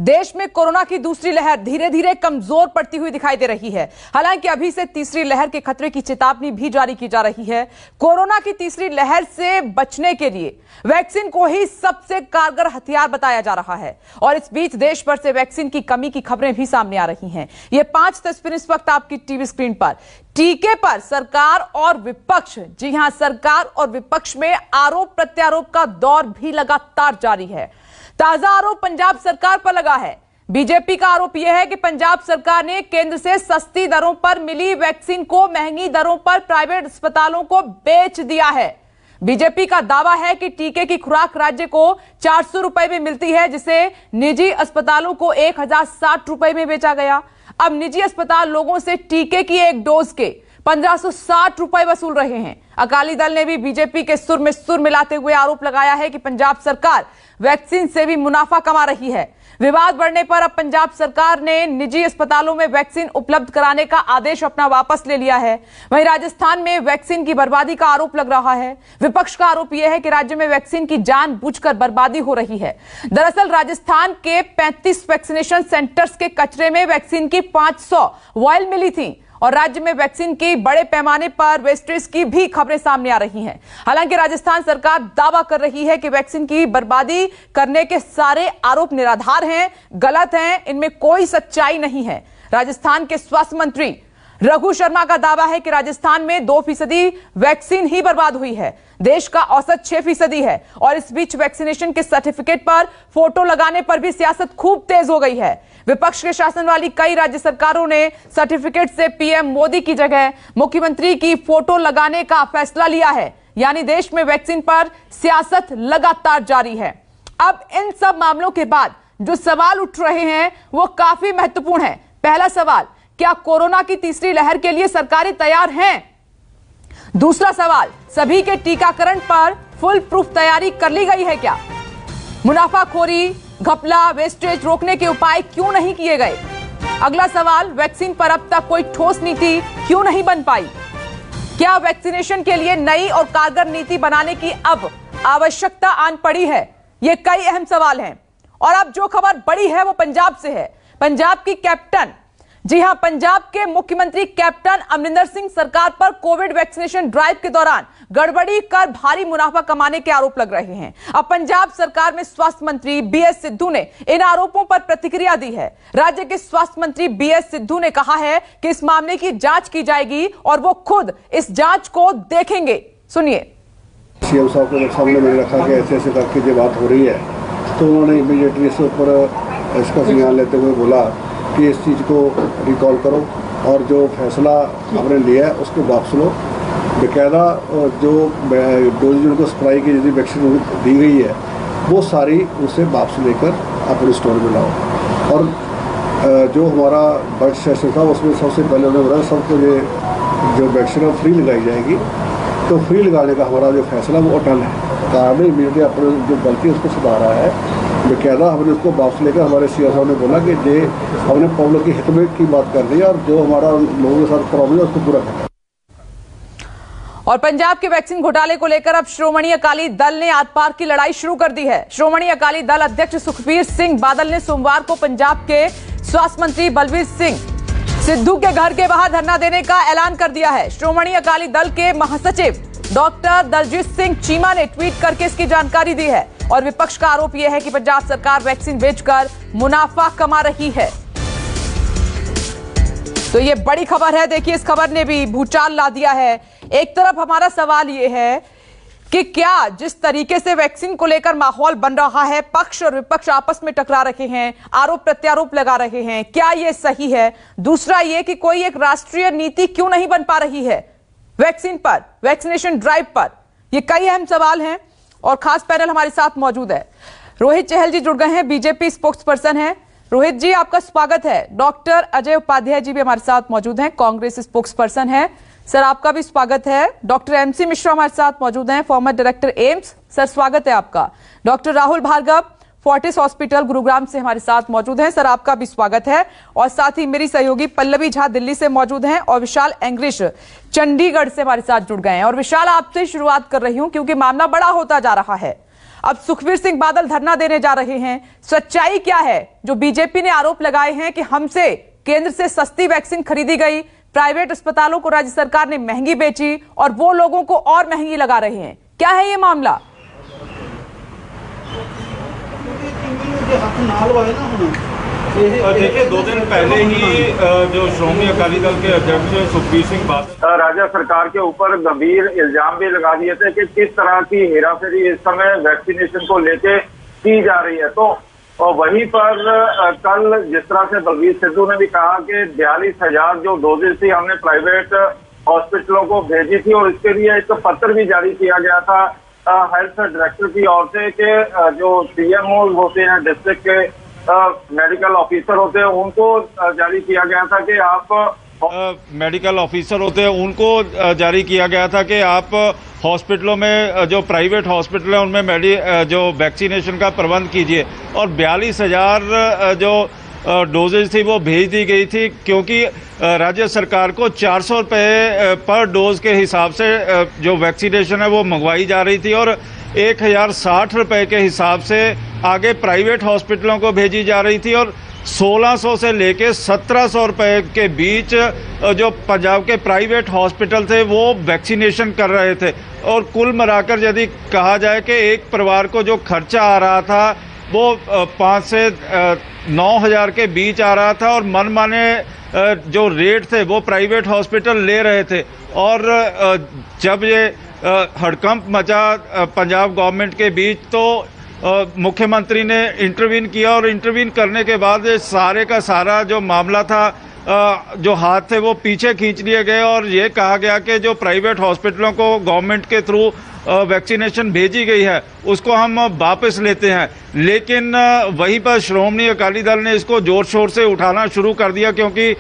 देश में कोरोना की दूसरी लहर धीरे धीरे कमजोर पड़ती हुई दिखाई दे रही है। हालांकि अभी से तीसरी लहर के खतरे की चेतावनी भी जारी की जा रही है। कोरोना की तीसरी लहर से बचने के लिए वैक्सीन को ही सबसे कारगर हथियार बताया जा रहा है और इस बीच देश भर से वैक्सीन की कमी की खबरें भी सामने आ रही हैं। ये 5 तस्वीरें इस वक्त आपकी टीवी स्क्रीन पर। टीके पर सरकार और विपक्ष, जी हां, सरकार और विपक्ष में आरोप प्रत्यारोप का दौर भी लगातार जारी है। ताजा आरोप पंजाब सरकार पर लगा है। बीजेपी का आरोप यह है कि पंजाब सरकार ने केंद्र से सस्ती दरों पर मिली वैक्सीन को महंगी दरों पर प्राइवेट अस्पतालों को बेच दिया है। बीजेपी का दावा है कि टीके की खुराक राज्य को 400 रुपए में मिलती है, जिसे निजी अस्पतालों को 1060 रुपए में बेचा गया। अब निजी अस्पताल लोगों से टीके की एक डोज के 1560 रुपए वसूल रहे हैं। अकाली दल ने भी बीजेपी के सुर में सुर मिलाते हुए आरोप लगाया है कि पंजाब सरकार वैक्सीन से भी मुनाफा कमा रही है। विवाद बढ़ने पर अब पंजाब सरकार ने निजी अस्पतालों में वैक्सीन उपलब्ध कराने का आदेश अपना वापस ले लिया है। वहीं राजस्थान में वैक्सीन की बर्बादी का आरोप लग रहा है। विपक्ष का आरोप यह है कि राज्य में वैक्सीन की जानबूझकर बर्बादी हो रही है। दरअसल राजस्थान के 35 वैक्सीनेशन सेंटर्स के कचरे में वैक्सीन की 500 वॉयल मिली थी और राज्य में वैक्सीन की बड़े पैमाने पर वेस्टेज की भी खबरें सामने आ रही हैं। हालांकि राजस्थान सरकार दावा कर रही है कि वैक्सीन की बर्बादी करने के सारे आरोप निराधार हैं, गलत हैं, इनमें कोई सच्चाई नहीं है। राजस्थान के स्वास्थ्य मंत्री रघु शर्मा का दावा है कि राजस्थान में 2% वैक्सीन ही बर्बाद हुई है। देश का औसत 6% है और इस बीच वैक्सीनेशन के सर्टिफिकेट पर फोटो लगाने पर भी सियासत खूब तेज हो गई है। विपक्ष के शासन वाली कई राज्य सरकारों ने सर्टिफिकेट से पीएम मोदी की जगह मुख्यमंत्री की फोटो लगाने का फैसला लिया है। यानी देश में वैक्सीन पर सियासत लगातार जारी है। अब इन सब मामलों के बाद जो सवाल उठ रहे हैं वो काफी महत्वपूर्ण है। पहला सवाल, क्या कोरोना की तीसरी लहर के लिए सरकारें तैयार हैं? दूसरा सवाल, सभी के टीकाकरण पर फुल प्रूफ तैयारी कर ली गई है क्या? मुनाफाखोरी, घपला, वेस्टेज रोकने के उपाय क्यों नहीं किए गए? अगला सवाल, वैक्सीन पर अब तक कोई ठोस नीति क्यों नहीं बन पाई? क्या वैक्सीनेशन के लिए नई और कारगर नीति बनाने की अब आवश्यकता आन पड़ी है? ये कई अहम सवाल हैं और अब जो खबर बड़ी है वो पंजाब से है। पंजाब की कैप्टन, जी हां, पंजाब के मुख्यमंत्री कैप्टन अमरिंदर सिंह सरकार पर कोविड वैक्सीनेशन ड्राइव के दौरान गड़बड़ी कर भारी मुनाफा कमाने के आरोप लग रहे हैं। अब पंजाब सरकार में स्वास्थ्य मंत्री बीएस सिद्धू ने इन आरोपों पर प्रतिक्रिया दी है। राज्य के स्वास्थ्य मंत्री बीएस सिद्धू ने कहा है कि इस मामले की जांच की जाएगी और वो खुद इस जांच को देखेंगे। सुनिए। सीएम साहब के सामने मैंने रखा कि ऐसे ऐसे करके जो बात हो रही है, तो उन्होंने इमीडिएटली इसके ऊपर इसका संज्ञान लेते हुए बोला कि इस चीज़ को रिकॉल करो और जो फैसला आपने लिया है उसको वापस लो। बाकायदा जो डोज उनको सप्लाई की यदि वैक्सीन दी गई है वो सारी उसे वापस लेकर अपने स्टोर में लाओ। और जो हमारा बजट सेशन था उसमें सबसे पहले उन्होंने बोला सबको ये जो वैक्सीन है फ्री लगाई जाएगी। तो फ्री लगाने का हमारा जो फैसला वो अटल है। कारण इमीडिएटली अपने जो गलती है उसको सुधारा है। बाकायदा हमने उसको वापस लेकर हमारे सीएम साहब ने बोला कि ये हमने पब्लिक की हित में की बात कर दी है और जो हमारा लोगों के साथ प्रॉब्लम है उसको पूरा करना। और पंजाब के वैक्सीन घोटाले को लेकर अब श्रोमणी अकाली दल ने आर पार की लड़ाई शुरू कर दी है। श्रोमणी अकाली दल अध्यक्ष सुखबीर सिंह बादल ने सोमवार को पंजाब के स्वास्थ्य मंत्री बलबीर सिंह सिद्धू के घर के बाहर धरना देने का ऐलान कर दिया है। श्रोमणी अकाली दल के महासचिव डॉक्टर दलजीत सिंह चीमा ने ट्वीट करके इसकी जानकारी दी है और विपक्ष का आरोप यह है कि पंजाब सरकार वैक्सीन बेचकर मुनाफा कमा रही है। तो ये बड़ी खबर है। देखिए, इस खबर ने भी भूचाल ला दिया है। एक तरफ हमारा सवाल यह है कि क्या जिस तरीके से वैक्सीन को लेकर माहौल बन रहा है, पक्ष और विपक्ष आपस में टकरा रहे हैं, आरोप प्रत्यारोप लगा रहे हैं, क्या यह सही है? दूसरा यह कि कोई एक राष्ट्रीय नीति क्यों नहीं बन पा रही है वैक्सीन पर, वैक्सीनेशन ड्राइव पर? ये कई अहम सवाल हैं और खास पैनल हमारे साथ मौजूद है। रोहित चहल जी जुड़ गए हैं, बीजेपी स्पोक्स पर्सन है। रोहित जी, आपका स्वागत है। डॉक्टर अजय उपाध्याय जी भी हमारे साथ मौजूद हैं, कांग्रेस स्पोक्स पर्सन है। सर, आपका भी स्वागत है। डॉक्टर एमसी मिश्रा हमारे साथ मौजूद हैं, फॉर्मर डायरेक्टर एम्स। सर, स्वागत है आपका। डॉक्टर राहुल भार्गव फोर्टिस हॉस्पिटल गुरुग्राम से हमारे साथ मौजूद हैं। सर, आपका भी स्वागत है। और साथ ही मेरी सहयोगी पल्लवी झा दिल्ली से मौजूद हैं और विशाल एंग्रिश चंडीगढ़ से हमारे साथ जुड़ गए हैं। और विशाल, आपसे शुरुआत कर रही हूं क्योंकि मामला बड़ा होता जा रहा है। अब सुखबीर सिंह बादल धरना देने जा रहे हैं। सच्चाई क्या है? जो बीजेपी ने आरोप लगाए हैं कि हमसे केंद्र से सस्ती वैक्सीन खरीदी गई, प्राइवेट अस्पतालों को राज्य सरकार ने महंगी बेची और वो लोगों को और महंगी लगा रहे हैं। क्या है ये मामला? देखिए, 2 दिन पहले ही जो श्रोमणी अकाली दल के अध्यक्ष सुखबीर सिंह बादल राज्य सरकार के ऊपर गंभीर इल्जाम भी लगा दिए थे कि किस तरह की हेराफेरी इस समय वैक्सीनेशन को लेके की जा रही है। तो वहीं पर कल जिस तरह से बलबीर सिद्धू ने भी कहा कि 42,000 जो डोजेज थी हमने प्राइवेट हॉस्पिटलों को भेजी थी और इसके लिए एक पत्र भी जारी किया गया था हेल्थ डायरेक्टर की ओर से कि जो सीएमओ होते हैं, डिस्ट्रिक्ट के मेडिकल ऑफिसर होते हैं, उनको जारी किया गया था कि आप मेडिकल ऑफिसर होते हैं उनको जारी किया गया था कि आप हॉस्पिटलों में जो प्राइवेट हॉस्पिटल है उनमें जो वैक्सीनेशन का प्रबंध कीजिए। और 42,000 जो डोजेज थी वो भेज दी गई थी, क्योंकि राज्य सरकार को 400 रुपये पर डोज के हिसाब से जो वैक्सीनेशन है वो मंगवाई जा रही थी और 1,060 रुपये के हिसाब से आगे प्राइवेट हॉस्पिटलों को भेजी जा रही थी। और 1600 से लेके 1700 रुपये के बीच जो पंजाब के प्राइवेट हॉस्पिटल थे वो वैक्सीनेशन कर रहे थे। और कुल मिलाकर यदि कहा जाए कि एक परिवार को जो खर्चा आ रहा था वो 5 से 9,000 के बीच आ रहा था और मनमाने जो रेट थे वो प्राइवेट हॉस्पिटल ले रहे थे। और जब ये हड़कंप मचा पंजाब गवर्नमेंट के बीच तो मुख्यमंत्री ने इंटरवीन किया और इंटरवीन करने के बाद सारे का सारा जो मामला था जो हाथ थे वो पीछे खींच लिए गए और ये कहा गया कि जो प्राइवेट हॉस्पिटलों को गवर्नमेंट के थ्रू वैक्सीनेशन भेजी गई है उसको हम वापस लेते हैं। लेकिन वहीं पर श्रोमणी अकाली दल ने इसको जोर शोर से उठाना शुरू कर दिया, क्योंकि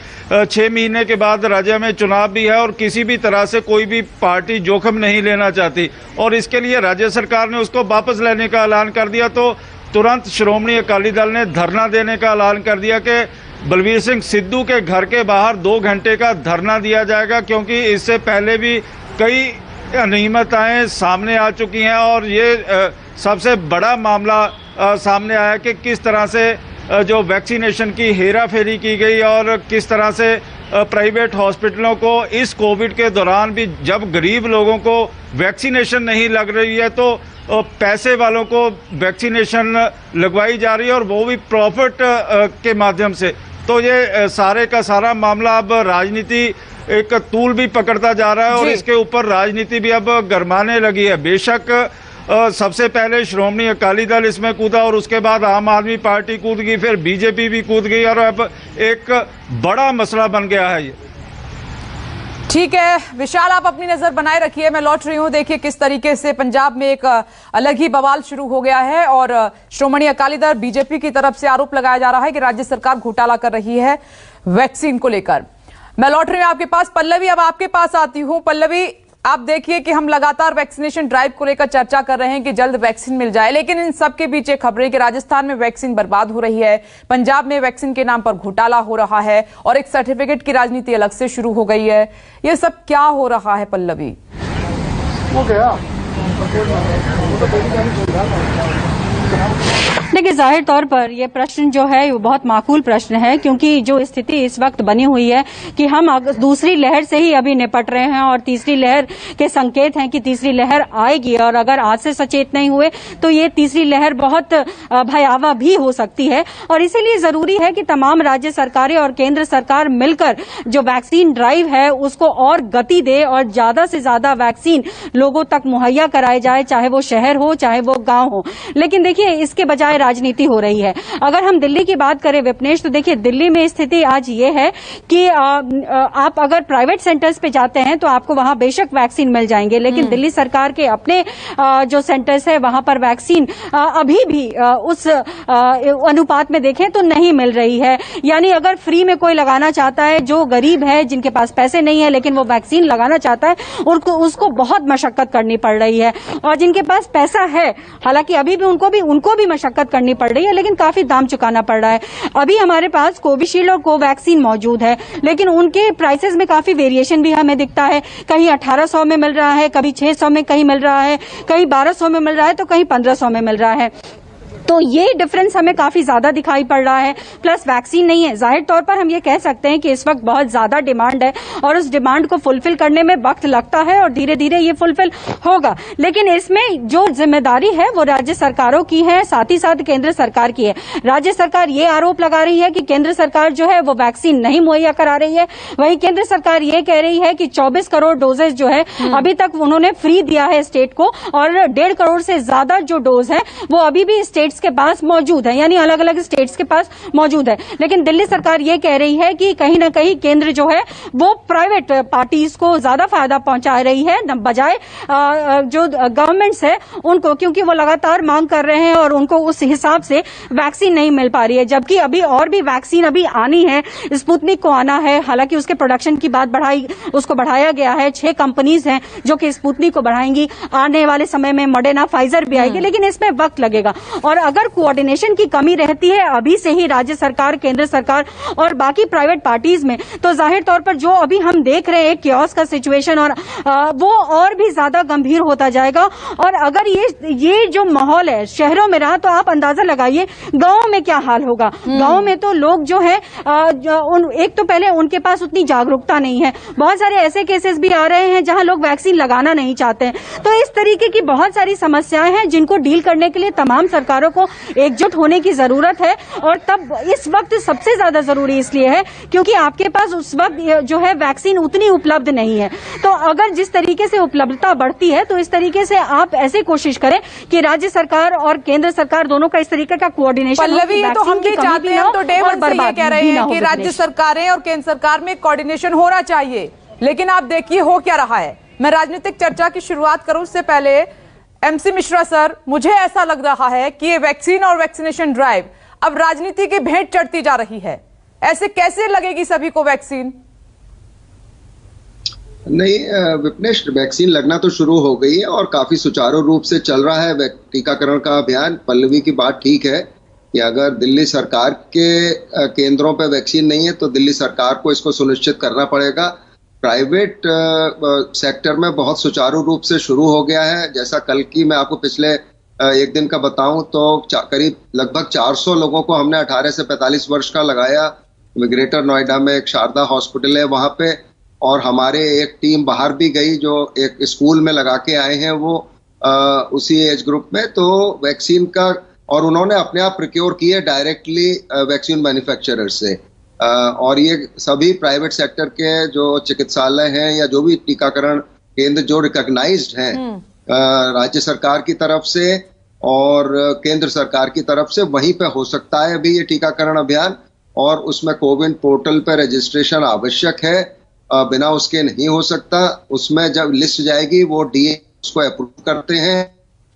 6 महीने के बाद राज्य में चुनाव भी है और किसी भी तरह से कोई भी पार्टी जोखिम नहीं लेना चाहती और इसके लिए राज्य सरकार ने उसको वापस लेने का ऐलान कर दिया। तो तुरंत श्रोमणी अकाली दल ने धरना देने का ऐलान कर दिया कि बलबीर सिंह सिद्धू के घर के बाहर 2 घंटे का धरना दिया जाएगा, क्योंकि इससे पहले भी कई अनियमितताएं सामने आ चुकी हैं और ये सबसे बड़ा मामला सामने आया कि किस तरह से जो वैक्सीनेशन की हेराफेरी की गई और किस तरह से प्राइवेट हॉस्पिटलों को इस कोविड के दौरान भी जब गरीब लोगों को वैक्सीनेशन नहीं लग रही है तो पैसे वालों को वैक्सीनेशन लगवाई जा रही है और वो भी प्रॉफिट के माध्यम से। तो ये सारे का सारा मामला अब राजनीति एक तूल भी पकड़ता जा रहा है और इसके ऊपर राजनीति भी अब गरमाने लगी है। बेशक सबसे पहले श्रोमणी अकाली दल इसमें कूदा और उसके बाद आम आदमी पार्टी कूद गई, फिर बीजेपी भी कूद गई और अब एक बड़ा मसला बन गया है ये। ठीक है विशाल, आप अपनी नजर बनाए रखिए, मैं लौट रही हूं। देखिए किस तरीके से पंजाब में एक अलग ही बवाल शुरू हो गया है और श्रोमणी अकाली दल बीजेपी की तरफ से आरोप लगाया जा रहा है कि राज्य सरकार घोटाला कर रही है वैक्सीन को लेकर। मैं लौट रही हूं आपके पास। पल्लवी, अब आपके पास आती हूं। पल्लवी, आप देखिए कि हम लगातार वैक्सीनेशन ड्राइव को लेकर चर्चा कर रहे हैं कि जल्द वैक्सीन मिल जाए, लेकिन इन सब के बीच एक खबर है कि राजस्थान में वैक्सीन बर्बाद हो रही है, पंजाब में वैक्सीन के नाम पर घोटाला हो रहा है और एक सर्टिफिकेट की राजनीति अलग से शुरू हो गई है। ये सब क्या हो रहा है पल्लवी? हो गया देखिए, जाहिर तौर पर यह प्रश्न जो है वो बहुत माकूल प्रश्न है, क्योंकि जो स्थिति इस वक्त बनी हुई है कि हम दूसरी लहर से ही अभी निपट रहे हैं और तीसरी लहर के संकेत हैं कि तीसरी लहर आएगी और अगर आज से सचेत नहीं हुए तो ये तीसरी लहर बहुत भयावह भी हो सकती है। और इसीलिए जरूरी है कि तमाम राज्य सरकारें और केंद्र सरकार मिलकर जो वैक्सीन ड्राइव है उसको और गति दे और ज्यादा से ज्यादा वैक्सीन लोगों तक मुहैया कराए जाए, चाहे वो शहर हो चाहे वो गांव हो। लेकिन देखिए, इसके बजाय राजनीति हो रही है। अगर हम दिल्ली की बात करें विपनेश, तो देखिए दिल्ली में स्थिति आज ये है कि आप अगर प्राइवेट सेंटर्स पे जाते हैं तो आपको वहां बेशक वैक्सीन मिल जाएंगे, लेकिन दिल्ली सरकार के अपने जो सेंटर्स है वहां पर वैक्सीन अभी भी उस अनुपात में देखें तो नहीं मिल रही है। यानी अगर फ्री में कोई लगाना चाहता है, जो गरीब है जिनके पास पैसे नहीं है लेकिन वो वैक्सीन लगाना चाहता है, उसको बहुत मशक्कत करनी पड़ रही है। और जिनके पास पैसा है, हालांकि अभी भी उनको भी मशक्कत करनी पड़ रही है, लेकिन काफी दाम चुकाना पड़ रहा है। अभी हमारे पास कोविशील्ड और कोवैक्सीन मौजूद है, लेकिन उनके प्राइसेस में काफी वेरिएशन भी हमें दिखता है। कहीं 1800 में मिल रहा है, कभी 600 में कहीं मिल रहा है, कहीं 1200 में मिल रहा है, तो कहीं 1500 में मिल रहा है। तो ये डिफरेंस हमें काफी ज्यादा दिखाई पड़ रहा है। प्लस वैक्सीन नहीं है, जाहिर तौर पर हम ये कह सकते हैं कि इस वक्त बहुत ज्यादा डिमांड है और उस डिमांड को फुलफिल करने में वक्त लगता है और धीरे धीरे ये फुलफिल होगा। लेकिन इसमें जो जिम्मेदारी है वो राज्य सरकारों की है, साथ ही साथ केंद्र सरकार की है। राज्य सरकार ये आरोप लगा रही है कि केंद्र सरकार जो है वो वैक्सीन नहीं मुहैया करा रही है। वहीं केंद्र सरकार ये कह रही है कि 24 करोड़ डोजेज जो है अभी तक उन्होंने फ्री दिया है स्टेट को, और 1.5 करोड़ से ज्यादा जो डोज है वो अभी भी स्टेट्स के पास मौजूद है, यानी अलग अलग स्टेट्स के पास मौजूद है। लेकिन दिल्ली सरकार ये कह रही है कि कहीं ना कहीं केंद्र जो है वो प्राइवेट पार्टीज को ज्यादा फायदा पहुंचा रही है बजाय जो गवर्नमेंट्स है उनको, क्योंकि वो लगातार मांग कर रहे हैं और उनको उस हिसाब से वैक्सीन नहीं मिल पा रही है। जबकि अभी और भी वैक्सीन अभी आनी है, स्पुतनिक को आना है, हालांकि उसके प्रोडक्शन की बात उसको बढ़ाया गया है। 6 कंपनीज हैं जो कि स्पुतनिक को बढ़ाएंगी। आने वाले समय में मॉडर्ना, फाइजर भी आएगी, लेकिन इसमें वक्त लगेगा। और अगर कोऑर्डिनेशन की कमी रहती है अभी से ही राज्य सरकार, केंद्र सरकार और बाकी प्राइवेट पार्टीज में, तो जाहिर तौर पर जो अभी हम देख रहे हैं कियोस्क का सिचुएशन और वो और भी ज्यादा गंभीर होता जाएगा। और अगर ये जो माहौल है शहरों में रहा तो आप अंदाजा लगाइए गांवों में क्या हाल होगा। गांवों में तो लोग जो है एक तो पहले उनके पास उतनी जागरूकता नहीं है, बहुत सारे ऐसे केसेस भी आ रहे हैं जहां लोग वैक्सीन लगाना नहीं चाहते हैं। तो इस तरीके की बहुत सारी समस्याएं हैं जिनको डील करने के लिए तमाम सरकारों को एकजुट होने की जरूरत है। और तब इस वक्त सबसे ज्यादा जरूरी इसलिए है क्योंकि आपके पास उस वक्त जो है वैक्सीन उतनी उपलब्ध नहीं है। तो अगर जिस तरीके से उपलब्धता बढ़ती है तो इस तरीके से आप ऐसे कोशिश करें कि राज्य सरकार और केंद्र सरकार दोनों का इस तरीके का कोऑर्डिनेशन। पल्लवी, तो हम भी चाहते हैं, हम तो डे वन से ये कह रहे हैं कि राज्य सरकारें और केंद्र सरकार में कोऑर्डिनेशन होना चाहिए, लेकिन आप देखिए हो क्या रहा है। मैं राजनीतिक चर्चा की शुरुआत करूं उससे पहले एमसी मिश्रा सर, मुझे ऐसा लग रहा है कि ये वैक्सीन और वैक्सीनेशन ड्राइव अब राजनीति की भेंट चढ़ती जा रही है। ऐसे कैसे लगेगी सभी को वैक्सीन? नहीं विपनेश, वैक्सीन लगना तो शुरू हो गई है और काफी सुचारू रूप से चल रहा है टीकाकरण का अभियान। पल्लवी की बात ठीक है कि अगर दिल्ली सरकार के केंद्रों पे वैक्सीन नहीं है तो दिल्ली सरकार को इसको सुनिश्चित करना पड़ेगा। प्राइवेट सेक्टर में बहुत सुचारू रूप से शुरू हो गया है। जैसा कल की मैं आपको पिछले एक दिन का बताऊं तो करीब लगभग 400 लोगों को हमने 18 से 45 वर्ष का लगाया। ग्रेटर नोएडा में एक शारदा हॉस्पिटल है वहां पे, और हमारे एक टीम बाहर भी गई जो एक स्कूल में लगा के आए हैं वो उसी एज ग्रुप में। तो वैक्सीन का, और उन्होंने अपने आप प्रोक्योर किए डायरेक्टली वैक्सीन मैन्युफैक्चरर से। और ये सभी प्राइवेट सेक्टर के जो चिकित्सालय हैं या जो भी टीकाकरण केंद्र जो रिकॉग्नाइज्ड हैं राज्य सरकार की तरफ से और केंद्र सरकार की तरफ से, वहीं पे हो सकता है अभी ये टीकाकरण अभियान। और उसमें कोविन पोर्टल पे रजिस्ट्रेशन आवश्यक है, बिना उसके नहीं हो सकता। उसमें जब लिस्ट जाएगी वो डीए उसको अप्रूव करते हैं,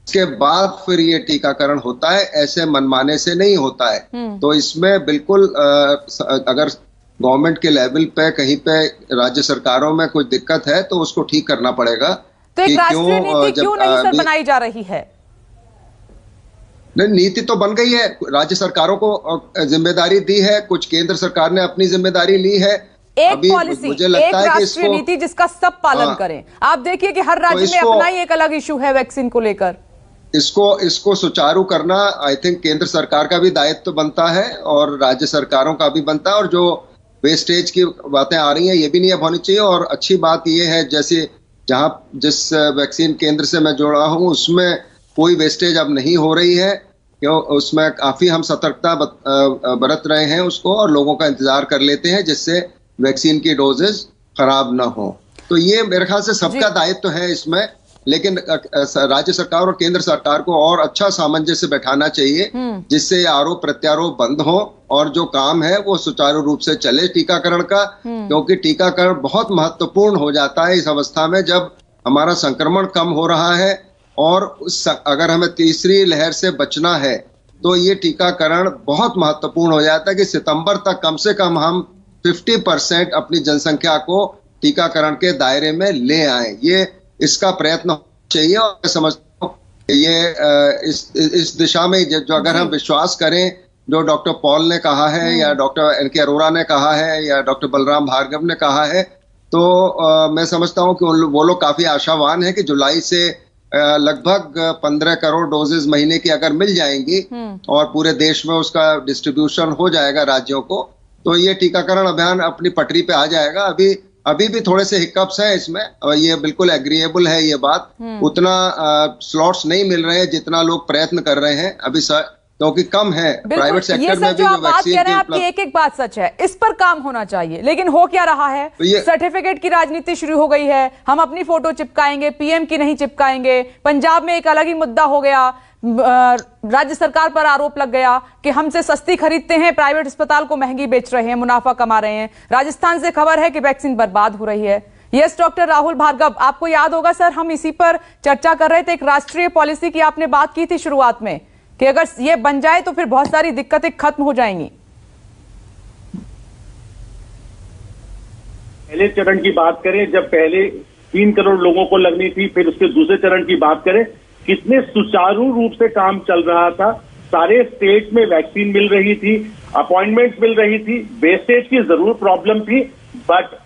इसके बाद फिर ये टीकाकरण होता है। ऐसे मनमाने से नहीं होता है। तो इसमें बिल्कुल अगर गवर्नमेंट के लेवल पे कहीं पे राज्य सरकारों में कुछ दिक्कत है तो उसको ठीक करना पड़ेगा। तो एक राष्ट्रीय नीति क्यों नहीं सर बनाई जा रही है? नहीं, नीति तो बन गई है, राज्य सरकारों को जिम्मेदारी दी है, कुछ केंद्र सरकार ने अपनी जिम्मेदारी ली है। एक पॉलिसी, मुझे लगता है कि राष्ट्रीय नीति जिसका सब पालन करें। आप देखिए कि हर राज्य में अपना ही एक अलग इशू है वैक्सीन को लेकर। इसको सुचारू करना आई थिंक केंद्र सरकार का भी दायित्व बनता है और राज्य सरकारों का भी बनता है। और जो वेस्टेज की बातें आ रही हैं ये भी नहीं अब होनी चाहिए। और अच्छी बात ये है जैसे जिस वैक्सीन केंद्र से मैं जुड़ा हूं उसमें कोई वेस्टेज अब नहीं हो रही है, क्यों उसमें काफी हम सतर्कता बरत रहे हैं उसको, और लोगों का इंतजार कर लेते हैं जिससे वैक्सीन की डोजेज खराब ना हो। तो ये मेरे ख्याल से सबका दायित्व है इसमें, लेकिन राज्य सरकार और केंद्र सरकार को और अच्छा सामंजस्य बैठाना चाहिए जिससे आरोप प्रत्यारोप बंद हो और जो काम है वो सुचारू रूप से चले टीकाकरण का। क्योंकि टीकाकरण बहुत महत्वपूर्ण हो जाता है इस अवस्था में जब हमारा संक्रमण कम हो रहा है, और अगर हमें तीसरी लहर से बचना है तो ये टीकाकरण बहुत महत्वपूर्ण हो जाता है कि सितंबर तक कम से कम हम 50% अपनी जनसंख्या को टीकाकरण के दायरे में ले आए। ये इसका प्रयत्न चाहिए। और मैं समझता हूँ ये इस दिशा में जो अगर हम विश्वास करें जो डॉक्टर पॉल ने कहा है या डॉक्टर एन के अरोड़ा ने कहा है या डॉक्टर बलराम भार्गव ने कहा है, तो मैं समझता हूं कि वो लोग काफी आशावान है कि जुलाई से लगभग 15 करोड़ डोजेस महीने की अगर मिल जाएंगी और पूरे देश में उसका डिस्ट्रीब्यूशन हो जाएगा राज्यों को, तो ये टीकाकरण अभियान अपनी पटरी पे आ जाएगा। अभी भी थोड़े से हिकअप्स हैं इसमें, और ये बिल्कुल एग्रीएबल है ये बात। उतना स्लॉट्स नहीं मिल रहे हैं जितना लोग प्रयत्न कर रहे हैं अभी, क्योंकि कम है प्राइवेट सेक्टर में भी जो वैक्सीन की आपकी एक बात सच है, इस पर काम होना चाहिए, लेकिन हो क्या रहा है? सर्टिफिकेट की राजनीति शुरू हो गई है। हम अपनी फोटो चिपकाएंगे, पीएम की नहीं चिपकाएंगे। पंजाब में एक अलग ही मुद्दा हो गया, राज्य सरकार पर आरोप लग गया कि हमसे सस्ती खरीदते हैं, प्राइवेट अस्पताल को महंगी बेच रहे हैं, मुनाफा कमा रहे हैं। राजस्थान से खबर है कि वैक्सीन बर्बाद हो रही है। यस डॉक्टर राहुल भार्गव, आपको याद होगा सर, हम इसी पर चर्चा कर रहे थे। एक राष्ट्रीय पॉलिसी की आपने बात की थी शुरुआत में कि अगर ये बन जाए तो फिर बहुत सारी दिक्कतें खत्म हो जाएंगी। पहले चरण की बात करें, जब पहले 3 करोड़ लोगों को लगनी थी, फिर उसके दूसरे चरण की बात करें, कितने सुचारू रूप से काम चल रहा था। सारे स्टेट में वैक्सीन मिल रही थी, अपॉइंटमेंट मिल रही थी, वेस्टेज की जरूर प्रॉब्लम थी, बट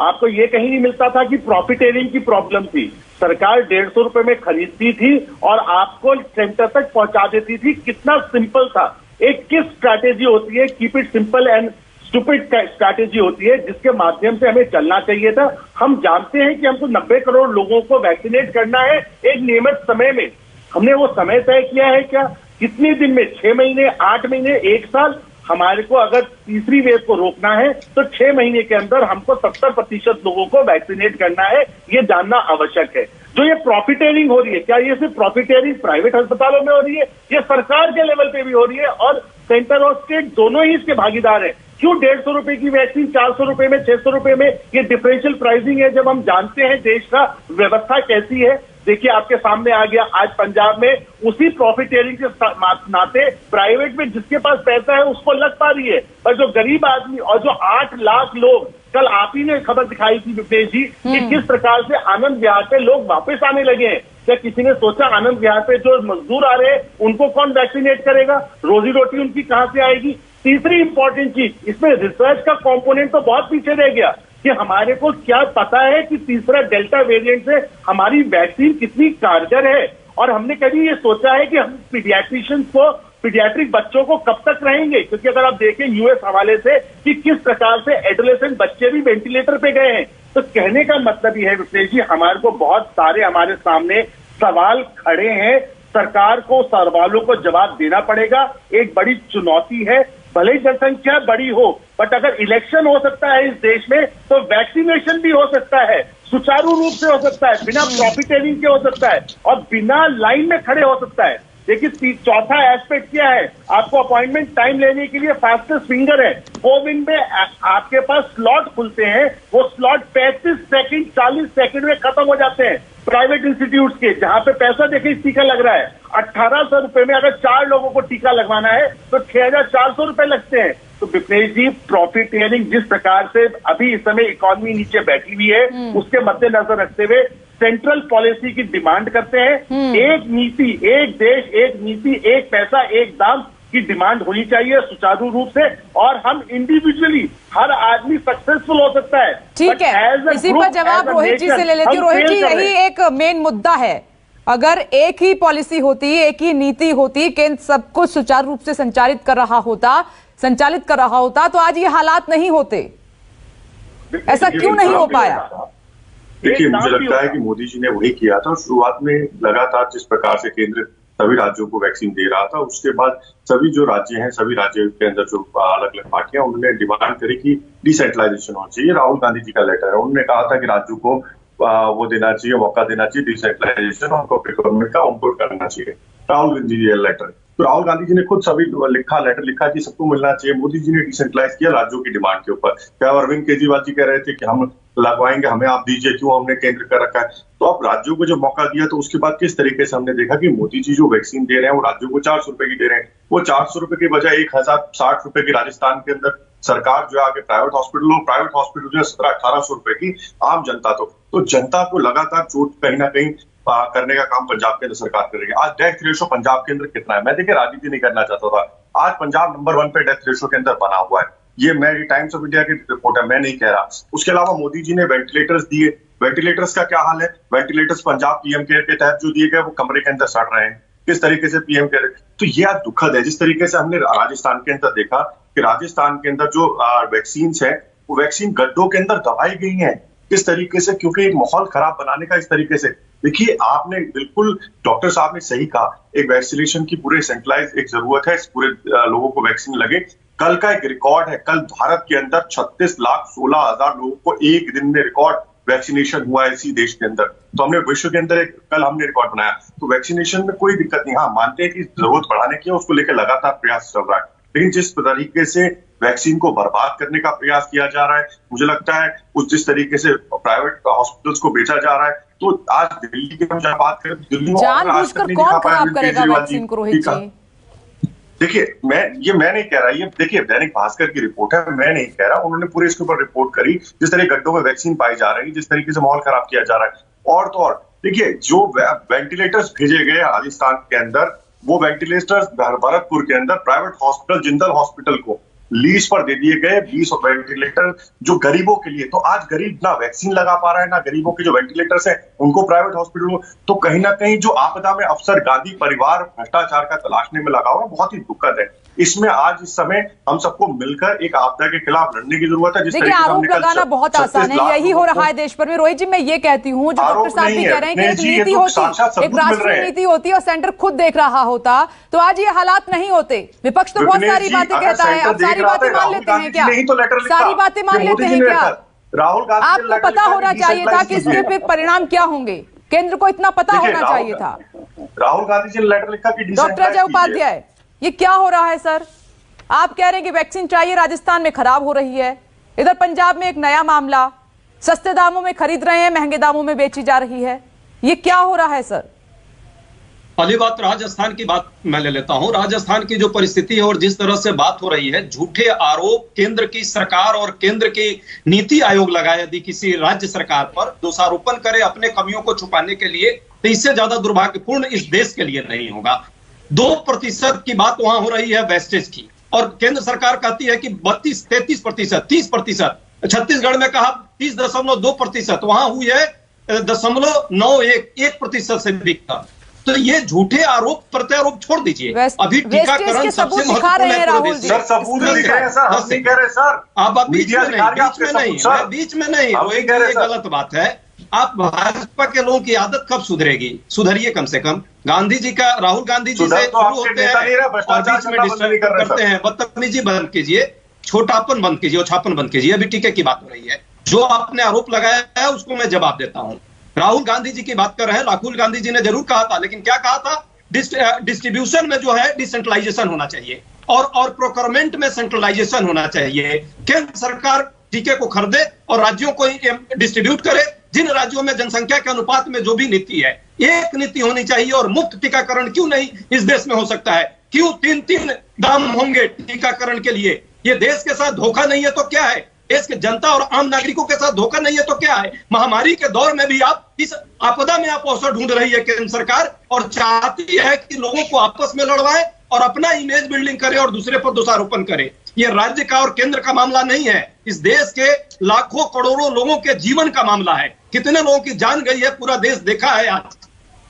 आपको ये कहीं नहीं मिलता था कि प्रॉफिटेरिंग की प्रॉब्लम थी। सरकार 150 रुपए में खरीदती थी और आपको सेंटर तक पहुंचा देती थी। कितना सिंपल था। एक किस स्ट्रैटेजी होती है, keep it simple and stupid strategy होती है, जिसके माध्यम से हमें चलना चाहिए था। हम जानते हैं कि हमको 90 करोड़ लोगों को वैक्सीनेट करना है एक नियमित समय में। हमने वो समय तय किया है क्या? कितने दिन में? 6 महीने, 8 महीने, 1 साल? हमारे को अगर तीसरी वेव को रोकना है तो 6 महीने के अंदर हमको 70% लोगों को वैक्सीनेट करना है। ये जानना आवश्यक है। जो ये प्रॉफिटेरिंग हो रही है, क्या ये सिर्फ प्रॉफिटेरिंग प्राइवेट अस्पतालों में हो रही है? ये सरकार के लेवल पे भी हो रही है और सेंटर और स्टेट दोनों ही इसके भागीदार हैं। क्यों 150 रुपए की वैक्सीन 400 रुपए में, 600 रुपए में? ये डिफरेंशियल प्राइसिंग है, जब हम जानते हैं देश का व्यवस्था कैसी है। देखिए आपके सामने आ गया, आज पंजाब में उसी प्रॉफिटेरिंग के नाते प्राइवेट में जिसके पास पैसा है उसको लग पा रही है, पर जो गरीब आदमी और जो 8 लाख लोग, कल आप ही ने खबर दिखाई थी विप्रेश जी कि किस प्रकार से आनंद विहार पे लोग वापस आने लगे हैं। क्या किसी ने सोचा आनंद विहार पे जो मजदूर आ रहे हैं उनको कौन वैक्सीनेट करेगा? रोजी रोटी उनकी कहां से आएगी? तीसरी इंपॉर्टेंट चीज, इसमें रिसर्च का कंपोनेंट तो बहुत पीछे रह गया कि हमारे को क्या पता है कि तीसरा डेल्टा वेरिएंट से हमारी वैक्सीन कितनी कारगर है। और हमने कभी ये सोचा है कि हम पीडियाट्रिक बच्चों को कब तक रहेंगे? क्योंकि अगर आप देखें यूएस हवाले से कि किस प्रकार से एडोलेसेंट बच्चे भी वेंटिलेटर पे गए हैं, तो कहने का मतलब ये है विप्रेश जी, हमारे को बहुत सारे हमारे सामने सवाल खड़े हैं। सरकार को सवालों को जवाब देना पड़ेगा। एक बड़ी चुनौती है, भले ही जनसंख्या बड़ी हो, बट अगर इलेक्शन हो सकता है इस देश में तो वैक्सीनेशन भी हो सकता है, सुचारू रूप से हो सकता है, बिना प्रॉफिटेरिंग के हो सकता है और बिना लाइन में खड़े हो सकता है। देखिए चौथा एस्पेक्ट क्या है, आपको अपॉइंटमेंट टाइम लेने के लिए फास्टेस्ट फिंगर है। कोविन में आपके पास स्लॉट खुलते हैं, वो स्लॉट 35 सेकंड 40 सेकंड में खत्म हो जाते हैं। प्राइवेट इंस्टीट्यूट के जहां पे पैसा देखिए टीका लग रहा है 1800 रुपए में, अगर 4 लोगों को टीका लगवाना है तो 6400 रुपए लगते हैं। तो विप्रेश जी, प्रॉफिटेरिंग जिस प्रकार से अभी इस समय इकोनॉमी नीचे बैठी हुई है, उसके मद्देनजर रखते हुए सेंट्रल पॉलिसी की डिमांड करते हैं। एक नीति, एक देश, एक नीति, एक पैसा, एक दाम की डिमांड होनी चाहिए सुचारू रूप से, और हम इंडिविजुअली हर आदमी सक्सेसफुल हो सकता है। ठीक है, इसी पर जवाब रोहित जी से ले लेती हूँ। रोहित जी, यही एक मेन मुद्दा है। अगर एक ही पॉलिसी होती, एक ही नीति होती, केंद्र सब कुछ सुचारू रूप से संचालित कर रहा होता तो आज ये हालात नहीं होते। ऐसा क्यों नहीं हो पाया? देखिए, मुझे लगता है कि मोदी जी ने वही किया था। शुरुआत में लगातार जिस प्रकार से केंद्र सभी राज्यों को वैक्सीन दे रहा था, उसके बाद सभी जो राज्य हैं, सभी राज्यों के अंदर जो अलग अलग पार्टियां, उन्होंने डिमांड करी कि डिसेंट्रलाइजेशन होना चाहिए। राहुल गांधी जी का लेटर है, उन्होंने कहा था कि राज्यों को वो देना चाहिए, मौका देना चाहिए डिसेंट्रलाइजेशन, उनको गवर्नमेंट का ऑनबोर्ड करना चाहिए। राहुल गांधी जी लेटर, तो राहुल गांधी जी ने खुद सभी लेटर लिखा कि सबको मिलना चाहिए। मोदी जी ने डिसेंट्रलाइज किया राज्यों की डिमांड के ऊपर। क्या अरविंद केजरीवाल जी कह रहे थे कि हम लगवाएंगे, हमें आप दीजिए, क्यों हमने केंद्र कर रखा है। तो आप राज्यों को जब मौका दिया तो उसके बाद किस तरीके से हमने देखा कि मोदी जी जो वैक्सीन दे रहे हैं वो राज्यों को 400 रुपए की दे रहे हैं। वो 400 रुपए की बजाय 1060 रुपए की राजस्थान के अंदर सरकार जो है आगे प्राइवेट हॉस्पिटल जो है 1700-1800 रुपए की आम जनता। तो जनता को लगातार चोट कहीं ना कहीं करने का काम पंजाब के अंदर सरकार कर रही है। आज डेथ रेशो पंजाब के अंदर कितना है, मैं देखिए राजनीति नहीं करना चाहता था, आज पंजाब नंबर 1 पे डेथ रेशो के अंदर बना हुआ है। ये मेरी टाइम्स ऑफ इंडिया की रिपोर्ट है, मैं नहीं कह रहा। उसके अलावा मोदी जी ने वेंटिलेटर्स दिए, वेंटिलेटर्स का क्या हाल है, वेंटिलेटर्स पंजाब पीएम केयर के तहत जो दिए गए वो कमरे के अंदर सड़ रहे हैं, किस तरीके से पीएम केयर। तो ये आज दुखद है। जिस तरीके से हमने राजस्थान के अंदर देखा कि राजस्थान के अंदर जो वैक्सीन है वो वैक्सीन गड्ढों के अंदर दबाई गई है, किस तरीके से, क्योंकि एक माहौल खराब बनाने का इस तरीके से। देखिए आपने बिल्कुल, डॉक्टर साहब ने सही कहा, एक वैक्सीनेशन की पूरे सेंट्रलाइज एक जरूरत है, इस पूरे लोगों को वैक्सीन लगे। कल का एक रिकॉर्ड है, कल भारत के अंदर 36,16,000 लोगों को एक दिन में रिकॉर्ड वैक्सीनेशन हुआ है इसी देश के अंदर। तो हमने विश्व के अंदर कल हमने रिकॉर्ड बनाया। तो वैक्सीनेशन में कोई दिक्कत नहीं, हाँ मानते हैं कि जरूरत बढ़ाने की है, उसको लेकर लगातार प्रयास चल रहा है, लेकिन जिस तरीके से वैक्सीन को बर्बाद करने का प्रयास किया जा रहा है, मुझे लगता है उस जिस तरीके से प्राइवेट हॉस्पिटल्स को बेचा जा रहा है, तो आज दिल्ली की हम जब बात करें, दिल्ली में जानबूझकर कौन खराब करेगा वैक्सीन को, रोहित जी? देखिए मैं नहीं कह रहा, ये देखिए दैनिक भास्कर की रिपोर्ट है, मैं नहीं कह रहा, उन्होंने पूरे इसके ऊपर रिपोर्ट करी, जिस तरह गड्ढों में वैक्सीन पाई जा रही है, जिस तरीके से माहौल खराब किया जा रहा है। और तो और देखिए जो वेंटिलेटर्स भेजे गए राजस्थान के अंदर, वो वेंटिलेटर्स भरतपुर के अंदर प्राइवेट हॉस्पिटल जिंदल हॉस्पिटल को लीज पर दे दिए गए 20 वेंटिलेटर जो गरीबों के लिए। तो आज गरीब ना वैक्सीन लगा पा रहा है, ना गरीबों के जो वेंटिलेटर्स हैं उनको प्राइवेट हॉस्पिटल। तो कहीं ना कहीं जो आपदा में अफसर गांधी परिवार भ्रष्टाचार का तलाशने में लगा हुआ है, बहुत ही दुखद है। इसमें आज इस समय हम सबको मिलकर एक आपदा के खिलाफ लड़ने की जरूरत है। देखिए आरोप लगाना बहुत आसान है, यही हो रहा है देश भर में। रोहित जी मैं ये कहती हूँ, जो डॉक्टर साहब भी कह रहे हैं कि एक नीति होती, एक राष्ट्रीय नीति होती है और सेंटर खुद देख रहा होता तो आज ये हालात नहीं होते। विपक्ष तो बहुत सारी बातें कहता है, अब सारी बातें मान लेते हैं क्या? सारी बातें मान लेते हैं क्या? राहुल गांधी आपको पता होना चाहिए था कि इसके फिर परिणाम क्या होंगे, केंद्र को इतना पता होना चाहिए था। राहुल गांधी जी ने लेटर लिखा कि डॉक्टर अजय उपाध्याय, ये क्या हो रहा है सर? आप कह रहे हैं कि वैक्सीन चाहिए, राजस्थान में खराब हो रही है, इधर पंजाब में एक नया मामला, सस्ते दामों में खरीद रहे हैं, महंगे दामों में बेची जा रही है, ये क्या हो रहा है सर? पहली बात राजस्थान की बात मैं ले लेता हूं। राजस्थान की जो परिस्थिति है और जिस तरह से बात हो रही है, झूठे आरोप केंद्र की सरकार और केंद्र की नीति आयोग लगाए यदि किसी राज्य सरकार पर दोषारोपण करे अपने कमियों को छुपाने के लिए, तो इससे ज्यादा दुर्भाग्यपूर्ण इस देश के लिए नहीं होगा। 2% की बात वहां हो रही है वेस्टेज की, और केंद्र सरकार कहती है कि 32-33%, 30%। छत्तीसगढ़ में कहा 30.2%, वहां हुई है 0.91% से भी कम। तो ये झूठे आरोप प्रत्यारोप छोड़ दीजिए। अभी टीकाकरण सबसे महत्वपूर्ण है पूरे देश में। आप बीच में नहीं, ये गलत बात है। आप भाजपा के लोगों की आदत कब सुधरेगी? सुधरिए कम से कम। गांधी जी का, राहुल गांधी जी से शुरू होते हैं और बीच में डिस्टर्ब करते हैं। बदतमीजी बंद कीजिए, छोटापन बंद कीजिए, ओछापन बंद कीजिए। अभी टीके की बात हो रही है, जो आपने आरोप लगाया है उसको मैं जवाब देता हूं। राहुल गांधी जी की बात कर रहे हैं, राहुल गांधी जी ने जरूर कहा था, लेकिन क्या कहा था? डिस्ट्रीब्यूशन में जो है डिसेंट्रलाइजेशन होना चाहिए और प्रोक्योरमेंट में सेंट्रलाइजेशन होना चाहिए। केंद्र सरकार टीके को खरीदे और राज्यों को डिस्ट्रीब्यूट करे। जिन राज्यों में जनसंख्या के अनुपात में जो भी नीति है, एक नीति होनी चाहिए। और मुफ्त टीकाकरण क्यों नहीं इस देश में हो सकता है? क्यों 3-3 दाम होंगे टीकाकरण के लिए? ये देश के साथ धोखा नहीं है तो क्या है? देश के जनता और आम नागरिकों के साथ धोखा नहीं है तो क्या है? महामारी के दौर में भी आप इस आपदा में आप अवसर ढूंढ रही है केंद्र सरकार, और चाहती है कि लोगों को आपस में लड़वाए और अपना इमेज बिल्डिंग करे और दूसरे पर दोषारोपण करे। ये राज्य का और केंद्र का मामला नहीं है, इस देश के लाखों करोड़ों लोगों के जीवन का मामला है। कितने लोगों की जान गई है, पूरा देश देखा है।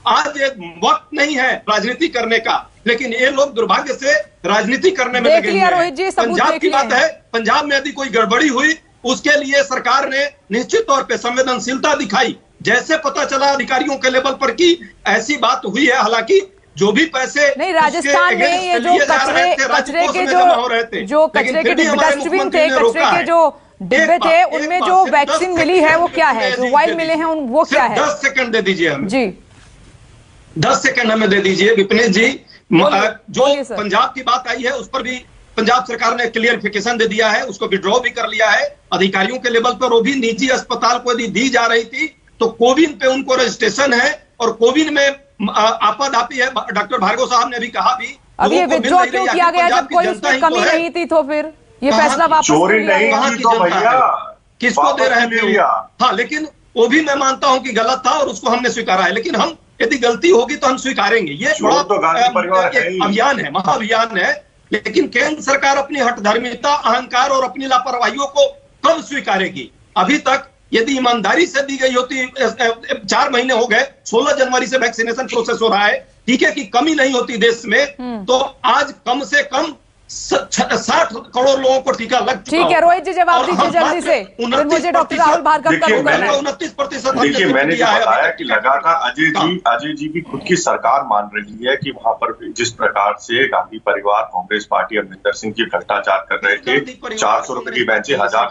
आज ये वक्त नहीं है राजनीति करने का, लेकिन ये लोग दुर्भाग्य से राजनीति करने में लगे हुए हैं। पंजाब की बात है, पंजाब में यदि कोई गड़बड़ी हुई उसके लिए सरकार ने निश्चित तौर पे संवेदनशीलता दिखाई। जैसे पता चला अधिकारियों के लेवल पर कि ऐसी बात हुई है, हालांकि जो भी पैसे नहीं, राजस्थान में ये जो कचरे के जो कचरे के डस्टबिन थे, कचरे के जो डिब्बे थे, उनमें जो वैक्सीन मिली है वो क्या है? जो वाइल मिले हैं वो क्या है? 10 सेकंड दे दीजिए हमें जी, 10 सेकंड हमें दे दीजिए विपिनेश जी। जो पंजाब की बात आई है उस पर भी पंजाब सरकार ने क्लियरिफिकेशन दे दिया है, उसको विड्रॉ भी कर लिया है। अधिकारियों के लेवल पर वो भी निजी अस्पताल को यदि दी जा रही थी तो कोविन पे उनको रजिस्ट्रेशन है, और कोविन में आपाधापी है। डॉक्टर भार्गव साहब ने भी कहा भी अभी ये विड्रॉ क्यों किया गया जब कोई उसमें कमी नहीं थी? तो फिर ये फैसला वापस कहाँ की जनता है? किसको दे रहे थे? हाँ, लेकिन वो भी मैं मानता हूं कि गलत था और उसको हमने स्वीकारा है। लेकिन हम यदि गलती होगी तो हम स्वीकारेंगे। ये बड़ा तो गांधी परिवार एक अभियान है, महाअभियान है, लेकिन केंद्र सरकार अपनी हठधर्मिता, अहंकार और अपनी लापरवाहियों को कब स्वीकारेगी? अभी तक यदि ईमानदारी से दी गई होती, 4 महीने हो गए, 16 जनवरी से वैक्सीनेशन प्रोसेस हो रहा है, टीके की कमी नहीं होती देश में, तो आज कम से कम 60 करोड़ लोगों को टीका लग चुका। ठीक है रोहित जी, जवाब दीजिए जल्दी से, फिर मुझे डॉक्टर राहुल भार्गव का रूप करना है। 29%। देखिए, मैंने जो बताया कि लगातार अजय जी की खुद की सरकार मान रही है कि वहां पर जिस प्रकार से गांधी परिवार, कांग्रेस पार्टी, अमरिंदर सिंह जी भ्रष्टाचार कर रहे थे, 400 रुपए की बेंचें 1000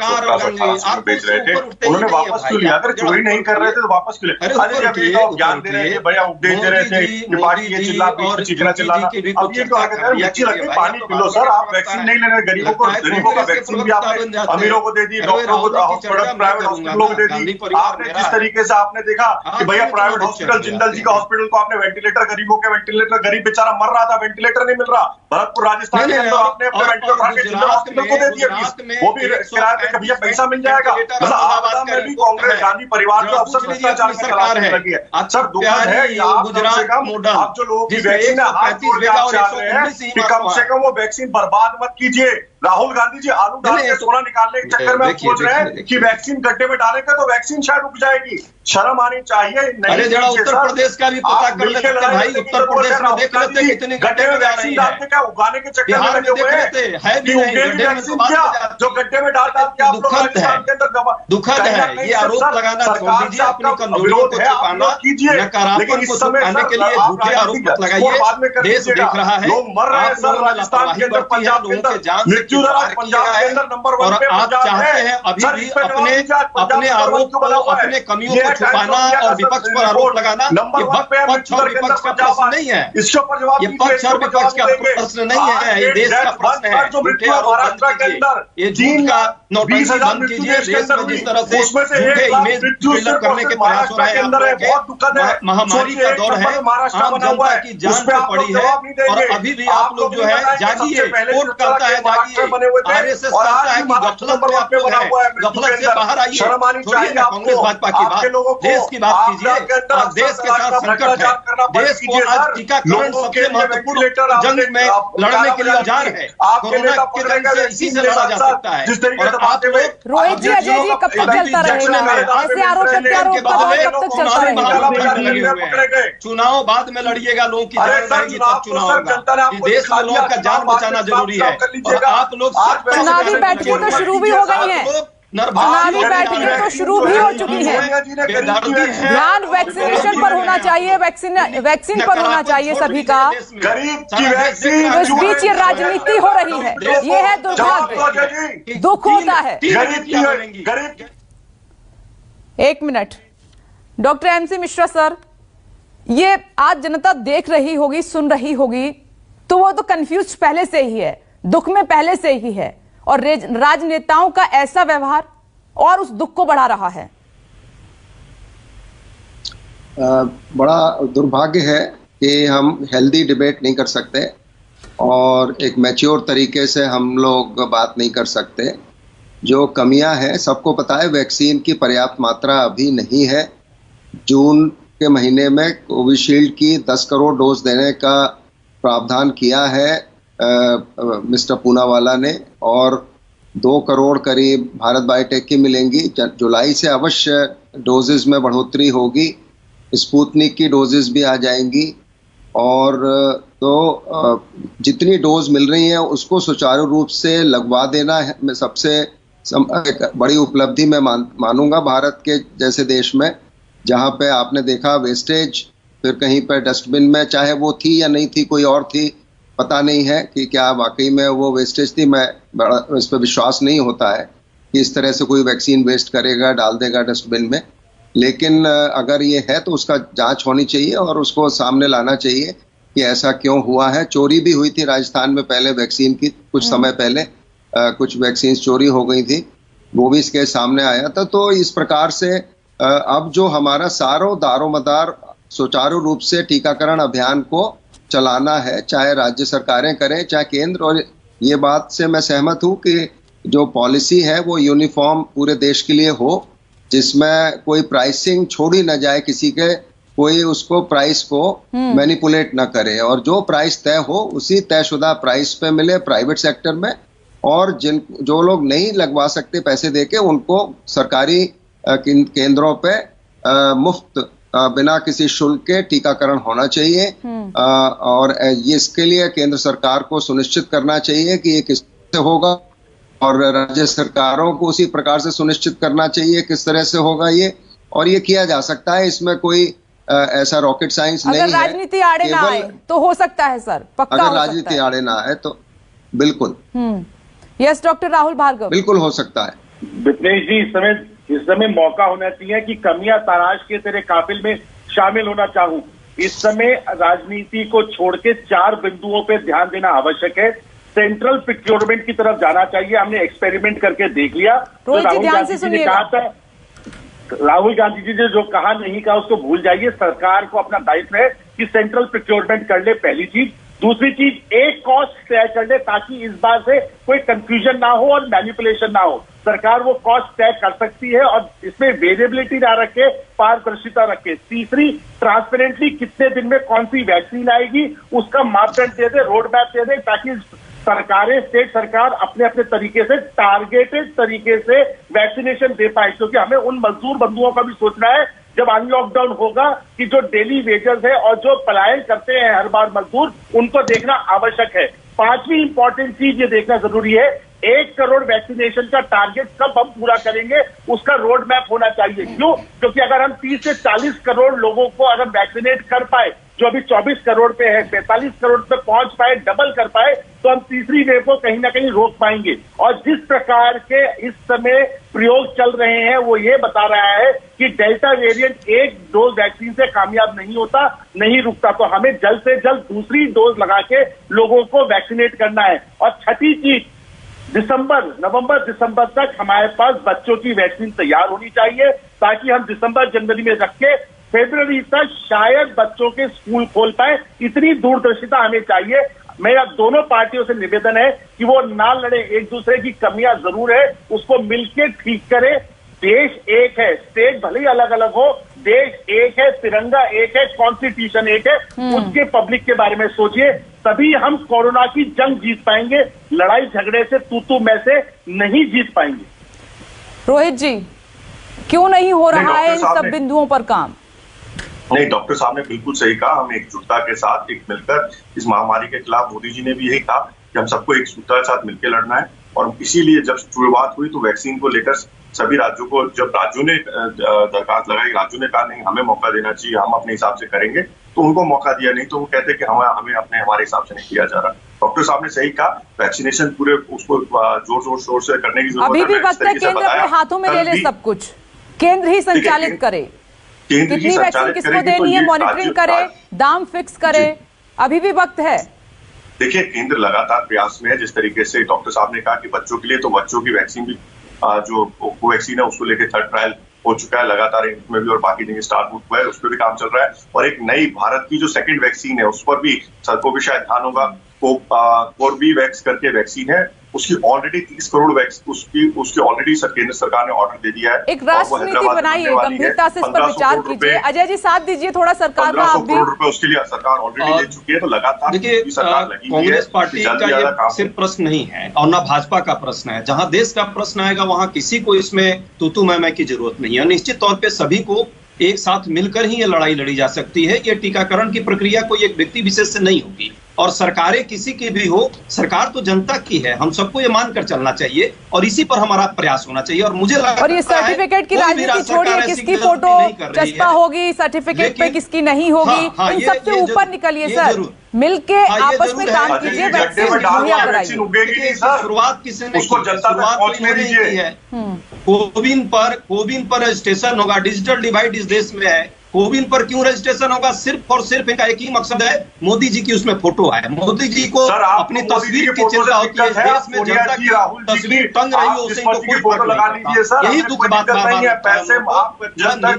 बेच रहे थे, उन्होंने वापस क्यों लिया? अगर चोरी नहीं कर रहे थे तो वापस क्यों लिया? अजय जी अब ज्ञान दे रहे थे, भैया उपदेश दे रहे थे कि पार्टी ये चिल्ला, चिल्ला चिल्लाना, अब ये तो पानी पी लो सर, आप वैक्सीन नहीं लेने, गरीबों का वैक्सीन भी आपने अमीरों को दे दी, डॉक्टरों को, प्राइवेट हॉस्पिटलों को दे दी। आपने जिस तरीके से आपने देखा कि भैया प्राइवेट हॉस्पिटल, जिंदल जी का हॉस्पिटल को आपने वेंटिलेटर, गरीबों के वेंटिलेटर, गरीब बेचारा मर रहा था, वेंटिलेटर नहीं मिल रहा, भरतपुर राजस्थान के अंदर आपने अपने वेंटिलेटर जिंदल हॉस्पिटल को दे दिया, वो भी किराए पे भैया पैसा मिल जाएगा। मतलब आपदा में भी कांग्रेस, गांधी परिवार जो अफसर भ्रष्टाचार में चलाने लगी है। सर दुखद है, गुजरात आप जो लोगों की वैक्सीन हाथ जोड़ के आप चाह रहे हैं कि कम से कम वो वैक्सीन बर्बाद मत कीजिए। राहुल गांधी जी आलू डाल के सोना निकालने के चक्कर में सोच रहे हैं कि वैक्सीन गड्ढे में डालेंगे तो वैक्सीन शायद रुक जाएगी। शर्म आनी चाहिए। अरे जरा उत्तर प्रदेश का भी पता कर लेते भाई, उत्तर प्रदेश में देख लेते कितने गड्ढे में वैक्सीन डालते, क्या उगाने के चक्कर में लगे हुए हैं जो गड्ढे में डाल डाल के आप लोग राजस्थान के अंदर। दुखद है, ये आरोप लगाना छोड़ दीजिए, अपनी कमजोरियों को छुपाना, नकारात्मक को छुपाने के लिए झूठे आरोप मत लगाइए। देश देख रहा है, लोग मर रहे हैं सर राजस्थान के अंदर, पंजाब के अंदर मृत्यु दर पंजाब के अंदर नंबर 1 पे आप चाहते हैं अभी भी अपने आरोप को, अपने कमियों को छुपाना और विपक्ष पर आरोप लगाना। ये पक्ष और विपक्ष का प्रश्न नहीं है, ये पक्ष और विपक्ष का प्रश्न नहीं है, ये देश का प्रश्न है। झूठे आरोप बंद कीजिए, ये झूठ का नोटंकी बंद कीजिए। देश में जिस तरह से झूठे इमेज बिल्डअप करने के प्रयास हो रहे हैं, महामारी का दौर है, आम जनता की जान पे पड़ी है, और अभी भी आप लोग जो है जागिए, कोर्ट कहता है जागिए, आरएसएस कहता है कि गफलत में आप लोग हैं, गफलत से बाहर आइए, छोड़िए ना कांग्रेस भाजपा की बात, देश की बात कीजिए। देश के साथ संकट है, देश को आज टीकाकरण सबसे महत्वपूर्ण जंग में लड़ने के लिए औजार है। कोरोना के जंग से इसी से लड़ा जा सकता है। और आप लोग रोहित जी, अजय जी, कब तक चलता रहेगा ऐसे आरोप प्रत्यारोप का दौर? कब तक चलता रहेगा? चुनाव बाद में लड़िएगा, लोगों की जान रहेगी तब चुनाव होगा। देश में लोगों का जान बचाना जरूरी है। और आप लोग चुनावी बैठकें तो शुरू भी हो गई हैं, चुनावी बैठकें तो शुरू भी हो चुकी हैं। ध्यान वैक्सीनेशन पर होना चाहिए, वैक्सीन पर होना चाहिए सभी का। तो इस बीच ये राजनीति हो रही है, ये है दुर्भाग्य, दुख होता है। एक minute, doctor MC Mishra sir, ये आज जनता देख रही होगी, सुन रही होगी, तो वो तो कंफ्यूज पहले से ही है, दुख में पहले से ही है, और राजनेताओं का ऐसा व्यवहार और उस दुख को बढ़ा रहा है। बड़ा दुर्भाग्य है कि हम हेल्दी डिबेट नहीं कर सकते और एक मैच्योर तरीके से हम लोग बात नहीं कर सकते। जो कमियां हैं सबको पता है, वैक्सीन की पर्याप्त मात्रा अभी नहीं है। जून के महीने में कोविशील्ड की 10 करोड़ डोज देने का प्रावधान किया है मिस्टर पूनावाला ने, और 2 करोड़ करीब भारत बायोटेक की मिलेंगी। जुलाई से अवश्य डोजेस में बढ़ोतरी होगी, स्पुतनिक की डोजेस भी आ जाएंगी, और तो जितनी डोज मिल रही है उसको सुचारू रूप से लगवा देना है। मैं सबसे बड़ी उपलब्धि मैं मानूंगा भारत के जैसे देश में, जहां पे आपने देखा वेस्टेज, फिर कहीं पर डस्टबिन में, चाहे वो थी या नहीं थी, कोई और थी, पता नहीं है कि क्या वाकई में वो वेस्टेज थी। मैं बड़ा इस पर विश्वास नहीं होता है कि इस तरह से कोई वैक्सीन वेस्ट करेगा, डाल देगा डस्टबिन में। लेकिन अगर ये है तो उसका जांच होनी चाहिए और उसको सामने लाना चाहिए कि ऐसा क्यों हुआ है। चोरी भी हुई थी राजस्थान में पहले वैक्सीन की, कुछ समय पहले कुछ वैक्सीन चोरी हो गई थी, वो भी इसके सामने आया था। तो इस प्रकार से अब जो हमारा सारों दारोमदार सुचारू रूप से टीकाकरण अभियान को चलाना है, चाहे राज्य सरकारें करें चाहे केंद्र, और ये बात से मैं सहमत हूं कि जो पॉलिसी है वो यूनिफॉर्म पूरे देश के लिए हो, जिसमें कोई प्राइसिंग छोड़ी न जाए किसी के कोई उसको प्राइस को मैनिपुलेट ना करे और जो प्राइस तय हो उसी तयशुदा प्राइस पे मिले प्राइवेट सेक्टर में, और जो लोग नहीं लगवा सकते पैसे देके उनको सरकारी केंद्रों पे मुफ्त बिना किसी शुल्क के टीकाकरण होना चाहिए। और ये इसके लिए केंद्र सरकार को सुनिश्चित करना चाहिए कि ये किससे होगा और राज्य सरकारों को उसी प्रकार से सुनिश्चित करना चाहिए किस तरह से होगा ये, और ये किया जा सकता है। इसमें कोई ऐसा रॉकेट साइंस नहीं है। अगर राजनीति आड़े ना आए तो हो सकता है सर, पक्का अगर राजनीति आड़े ना आए तो बिल्कुल। यस डॉक्टर राहुल भार्गव, बिल्कुल हो सकता है। विपनेश जी, इस समय मौका होना चाहिए कि कमियां तराश के तेरे काफिल में शामिल होना चाहूं। इस समय राजनीति को छोड़ के 4 बिंदुओं पे ध्यान देना आवश्यक है। सेंट्रल प्रोक्योरमेंट की तरफ जाना चाहिए। हमने एक्सपेरिमेंट करके देख लिया। तो राहुल गांधी जी ने कहा था, राहुल गांधी जी ने जो कहा नहीं कहा उसको भूल जाइए। सरकार को अपना दायित्व है कि सेंट्रल प्रोक्योरमेंट कर ले, पहली चीज। दूसरी चीज, एक कॉस्ट तय कर ले ताकि इस बार से कोई कंफ्यूजन ना हो और मैनिपुलेशन ना हो। सरकार वो कॉस्ट तय कर सकती है और इसमें वेरिएबिलिटी ना रखे, पारदर्शिता रखे। तीसरी, ट्रांसपेरेंटली कितने दिन में कौन सी वैक्सीन आएगी उसका मापदंड दे दे, रोड मैप दे दे, ताकि सरकारें, स्टेट सरकार अपने अपने तरीके से टारगेटेड तरीके से वैक्सीनेशन दे पाए। क्योंकि हमें उन मजदूर बंधुओं का भी सोचना है जब अनलॉकडाउन होगा कि जो डेली वेजर्स है और जो पलायन करते हैं हर बार मजदूर, उनको देखना आवश्यक है। 5वीं इंपॉर्टेंट चीज ये देखना जरूरी है, 1 करोड़ वैक्सीनेशन का टारगेट कब हम पूरा करेंगे उसका रोड मैप होना चाहिए। क्यों? क्योंकि अगर हम 30 से 40 करोड़ लोगों को अगर वैक्सीनेट कर पाए, जो अभी 24 करोड़ पे है, 45 करोड़ पे पहुंच पाए, डबल कर पाए, तो हम तीसरी वेव को कहीं ना कहीं रोक पाएंगे। और जिस प्रकार के इस समय प्रयोग चल रहे हैं वो ये बता रहा है कि डेल्टा वेरिएंट 1 डोज वैक्सीन से कामयाब नहीं होता, नहीं रुकता। तो हमें जल्द से जल्द दूसरी डोज लगा के लोगों को वैक्सीनेट करना है। और छठी चीज, नवंबर दिसंबर तक हमारे पास बच्चों की वैक्सीन तैयार होनी चाहिए ताकि हम दिसंबर जनवरी में रख के फरवरी तक शायद बच्चों के स्कूल खोल पाए। इतनी दूरदर्शिता हमें चाहिए। मेरा दोनों पार्टियों से निवेदन है कि वो ना लड़े, एक दूसरे की कमियां जरूर है उसको मिलकर ठीक करें। देश एक है, स्टेट भले ही अलग अलग हो, देश एक है, तिरंगा एक है, कॉन्स्टिट्यूशन एक है। उसके पब्लिक के बारे में सोचिए, तभी हम कोरोना की जंग जीत पाएंगे। लड़ाई झगड़े से, तू मैं से नहीं जीत पाएंगे। रोहित जी, क्यों नहीं हो रहा है इन सब बिंदुओं पर काम? नहीं, डॉक्टर साहब ने बिल्कुल सही कहा। हम एकजुटता के साथ एक मिलकर इस महामारी के खिलाफ, मोदी जी ने भी यही कहा कि हम सबको एकजुटता के साथ मिलकर लड़ना है। और इसीलिए जब शुरुआत हुई तो वैक्सीन को लेकर सभी राज्यों को, जब राज्यों ने दरखास्त लगाई, राज्यों ने कहा नहीं हमें मौका देना चाहिए, हम अपने हिसाब से करेंगे, तो उनको मौका दिया। नहीं तो वो कहते कि हमें हमारे हिसाब से नहीं किया जा रहा। डॉक्टर साहब ने सही कहा, वैक्सीनेशन पूरे उसको जोर शोर से करने की जरूरत है। अभी भी वक्त है केंद्र अपने हाथों में ले ले सब कुछ, केंद्र ही संचालित करे, कितनी वैक्सीन किसको देनी है मॉनिटरिंग करे, दाम फिक्स करे, अभी भी वक्त है। देखिए, केंद्र लगातार प्रयास में है। जिस तरीके से डॉक्टर साहब ने कहा कि बच्चों के लिए, तो बच्चों की वैक्सीन भी जो कोवैक्सीन है उसको लेकर 3rd ट्रायल हो चुका है लगातार इसमें भी, और बाकी जगह स्टार्ट हुआ है, उस पर भी काम चल रहा है। और एक नई भारत की जो 2nd वैक्सीन है उस पर भी सबको भी शायद ध्यान होगा। कोर्बीवैक्स करके वैक्सीन है, उसकी ऑलरेडी 30 करोड़ वैक्सीन उसकी ऑलरेडी केंद्र सरकार ने ऑर्डर दे दिया है। एक राष्ट्र नीति बनाइए, गंभीरता से इस पर विचार कीजिए। अजय जी साथ दीजिए थोड़ा, सरकार का आप भी। 1500 करोड़ रुपए उसके लिए सरकार ऑलरेडी दे चुकी है। तो लगातार देखिए, कांग्रेस पार्टी का ये सिर्फ प्रश्न नहीं है और ना भाजपा का प्रश्न है। जहां देश का प्रश्न आएगा वहां किसी को इसमें तू मैं की जरूरत नहीं है। निश्चित तौर पर सभी को एक साथ मिलकर ही ये लड़ाई लड़ी जा सकती है। ये टीकाकरण की प्रक्रिया कोई एक व्यक्ति विशेष से नहीं होगी और सरकारें किसी की भी हो, सरकार तो जनता की है। हम सबको ये मानकर चलना चाहिए और इसी पर हमारा प्रयास होना चाहिए। और मुझे लगता है, और ये सर्टिफिकेट की राजनीति छोड़िए, किसकी फोटो चस्पा होगी सर्टिफिकेट पे, किसकी नहीं होगी, इन सबसे ऊपर निकलिए सर, मिलके आपस में काम कीजिए, वैक्सीन मुहैया कराइए। शुरुआत किसी ने की है। कोविन पर रजिस्ट्रेशन होगा, डिजिटल डिवाइड इस देश में है। कोविन पर क्यों रजिस्ट्रेशन होगा? सिर्फ और सिर्फ इनका एक ही मकसद है, मोदी जी की उसमें फोटो आए, मोदी जी को अपनी तस्वीर की चिंता होती है। देश में जनता की तस्वीर टंग रही हो उसे इनको कोई फर्क नहीं पड़ता। यही दुख बात पैसे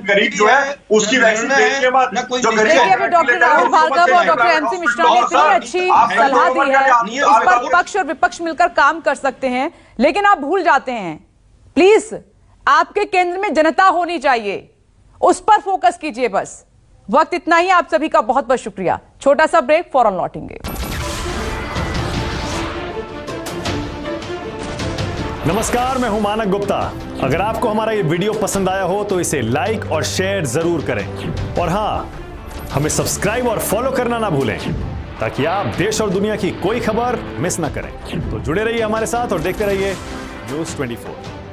गरीब जो है उसकी वैक्सीन न कोई। डॉक्टर राहुल भार्गव और डॉक्टर MC मिश्रा ने इतनी अच्छी सलाह दी है, इस पर पक्ष और विपक्ष मिलकर काम कर सकते हैं, लेकिन आप भूल जाते हैं। प्लीज, आपके केंद्र में जनता होनी चाहिए, उस पर फोकस कीजिए बस। वक्त इतना ही। आप सभी का बहुत बहुत शुक्रिया। छोटा सा ब्रेक, फौरन लौटेंगे। नमस्कार, मैं हूं मानक गुप्ता। अगर आपको हमारा ये वीडियो पसंद आया हो तो इसे लाइक और शेयर जरूर करें, और हां, हमें सब्सक्राइब और फॉलो करना ना भूलें ताकि आप देश और दुनिया की कोई खबर मिस ना करें। तो जुड़े रहिए हमारे साथ और देखते रहिए News 24।